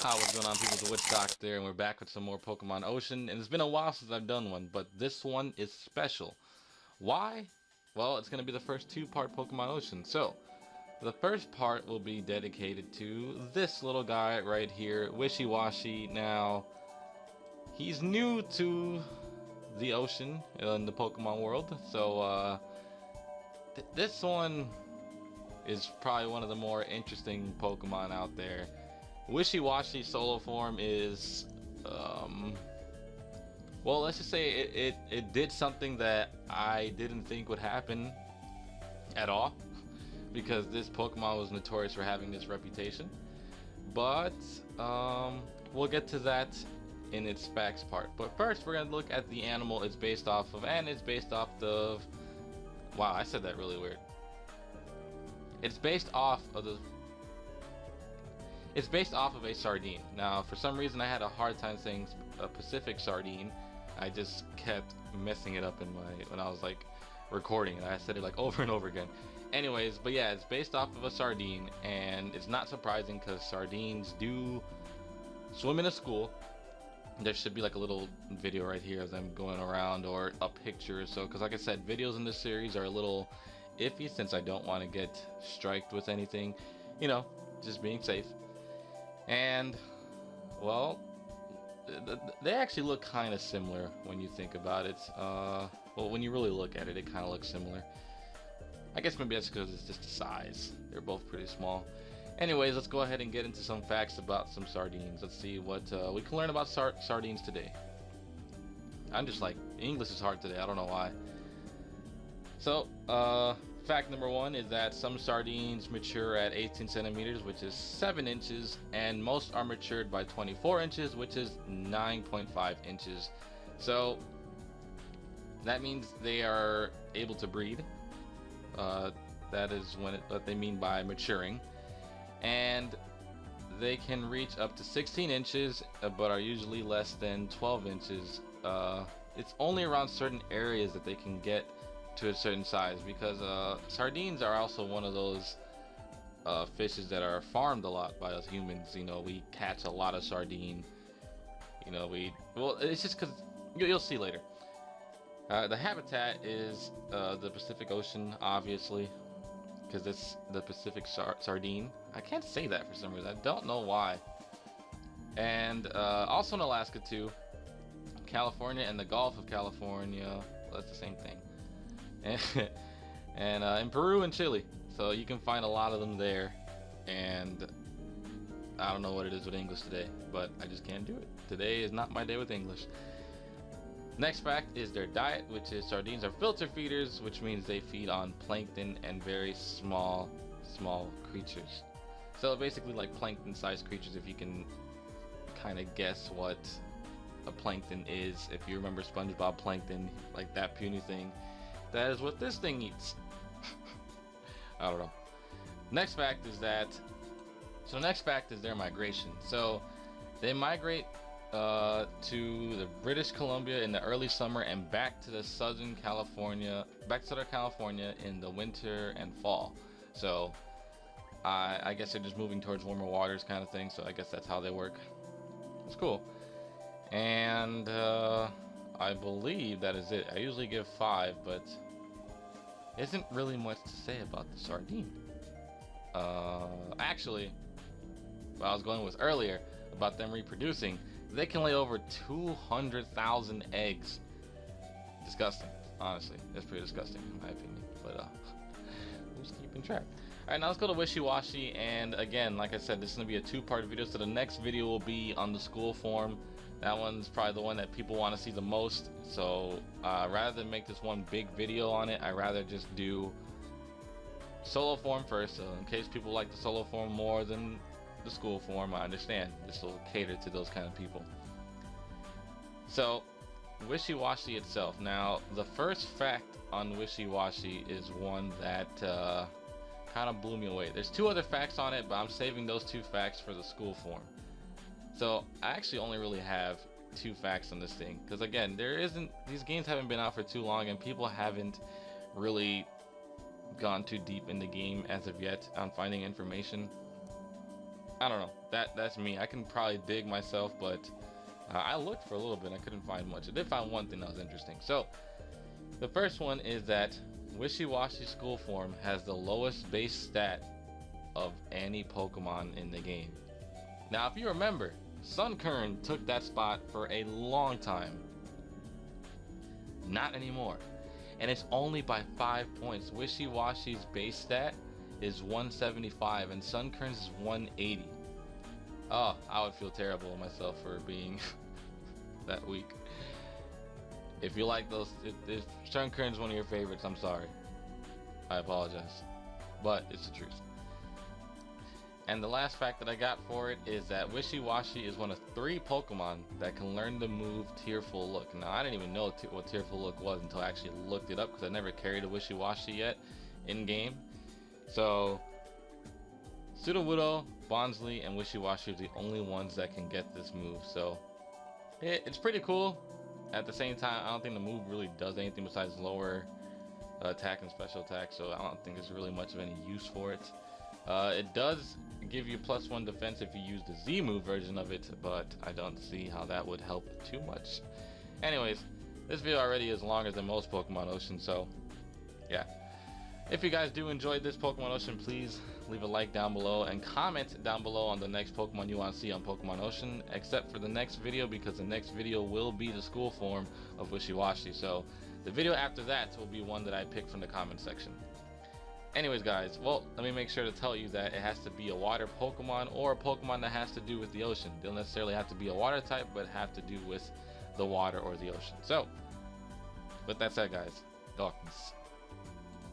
What's going on, people? It's the Witch Doctor, and we're back with some more Pokemon Ocean. And it's been a while since I've done one, but this one is special. Why? Well, it's going to be the first two-part Pokemon Ocean. So, the first part will be dedicated to this little guy right here, Wishiwashi. Now, he's new to the ocean in the Pokemon world, so this one is probably one of the more interesting Pokemon out there. Wishiwashi solo form is, well, let's just say it did something that I didn't think would happen at all, because this Pokemon was notorious for having this reputation. But we'll get to that in its facts part. But first, we're gonna look at the animal it's based off of, and it's based off of. Wow, I said that really weird. It's based off of the. It's based off of a sardine. Now, for some reason, I had a hard time saying a Pacific sardine. I just kept messing it up in when I was like recording, and I said it like over and over again. Anyways, but yeah, it's based off of a sardine, and it's not surprising because sardines do swim in a school. There should be like a little video right here of them going around, or a picture or so, because like I said, videos in this series are a little iffy since I don't want to get striked with anything, you know, just being safe. And well, they actually look kind of similar when you think about it. Well, when you really look at it, it kind of looks similar. I guess maybe that's because it's just the size. They're both pretty small. Anyways, let's go ahead and get into some facts about some sardines. Let's see what we can learn about sardines today. I'm just like, English is hard today, I don't know why. So, fact number one is that some sardines mature at 18 centimeters, which is 7 inches, and most are matured by 24 inches, which is 9.5 inches. So, that means they are able to breed. That is what they mean by maturing. And they can reach up to 16 inches, but are usually less than 12 inches. It's only around certain areas that they can get to a certain size, because sardines are also one of those fishes that are farmed a lot by us humans. You know, we catch a lot of sardine. You know, well, it's just because you'll see later. The habitat is the Pacific Ocean, obviously, because it's the Pacific sardine. I can't say that for some reason. I don't know why. And also in Alaska too, California and the Gulf of California. Well, that's the same thing. And in Peru and Chile, so you can find a lot of them there. And I don't know what it is with English today, but I just can't do it. Today is not my day with English. Next fact is their diet, which is sardines are filter feeders, which means they feed on plankton and very small creatures. So basically like plankton-sized creatures, if you can kind of guess what a plankton is. If you remember SpongeBob Plankton, like that puny thing, that is what this thing eats. I don't know. Next fact is their migration. So they migrate to the British Columbia in the early summer and back to Southern California in the winter and fall. So I guess they're just moving towards warmer waters kind of thing. So I guess that's how they work. It's cool. And I believe that is it. I usually give 5, but isn't really much to say about the sardine. Actually, what I was going with earlier about them reproducing, they can lay over 200,000 eggs. Disgusting, honestly. That's pretty disgusting in my opinion, but who's keeping track? Alright, now let's go to Wishiwashi, and again, like I said, this is going to be a 2-part video, so the next video will be on the school form. That one's probably the one that people want to see the most, so rather than make this one big video on it, I'd rather just do solo form first, so in case people like the solo form more than the school form, I understand. This will cater to those kind of people. So, Wishiwashi itself. Now, the first fact on Wishiwashi is one that kind of blew me away. There's 2 other facts on it, but I'm saving those 2 facts for the school form. So, I actually only really have 2 facts on this thing, because again, these games haven't been out for too long, and people haven't really gone too deep in the game as of yet on finding information. I don't know. That's me. I can probably dig myself, but I looked for a little bit. I couldn't find much. I did find one thing that was interesting. So the first one is that Wishiwashi school form has the lowest base stat of any Pokemon in the game. Now, if you remember, Sunkern took that spot for a long time. Not anymore. And it's only by 5 points. Wishiwashi's base stat is 175 and Sunkern's is 180. Oh, I would feel terrible with myself for being that weak. If you like those, if Sunkern's one of your favorites, I'm sorry. I apologize. But it's the truth. And the last fact that I got for it is that Wishiwashi is one of 3 Pokemon that can learn the move Tearful Look. Now, I didn't even know what Tearful Look was until I actually looked it up because I never carried a Wishiwashi yet in game. So, Sudowoodo, Bonsly, and Wishiwashi are the only ones that can get this move. So, it's pretty cool. At the same time, I don't think the move really does anything besides lower attack and special attack. So, I don't think there's really much of any use for it. It does give you +1 defense if you use the Z move version of it, but I don't see how that would help too much. Anyways, this video already is longer than most Pokemon Ocean, so yeah. If you guys do enjoy this Pokemon Ocean, please leave a like down below and comment down below on the next Pokemon you want to see on Pokemon Ocean, except for the next video, because the next video will be the school form of Wishiwashi. So the video after that will be one that I pick from the comment section. Anyways guys, well, let me make sure to tell you that it has to be a water Pokemon or a Pokemon that has to do with the ocean. They don't necessarily have to be a water type, but have to do with the water or the ocean. So, with that said guys, darkness.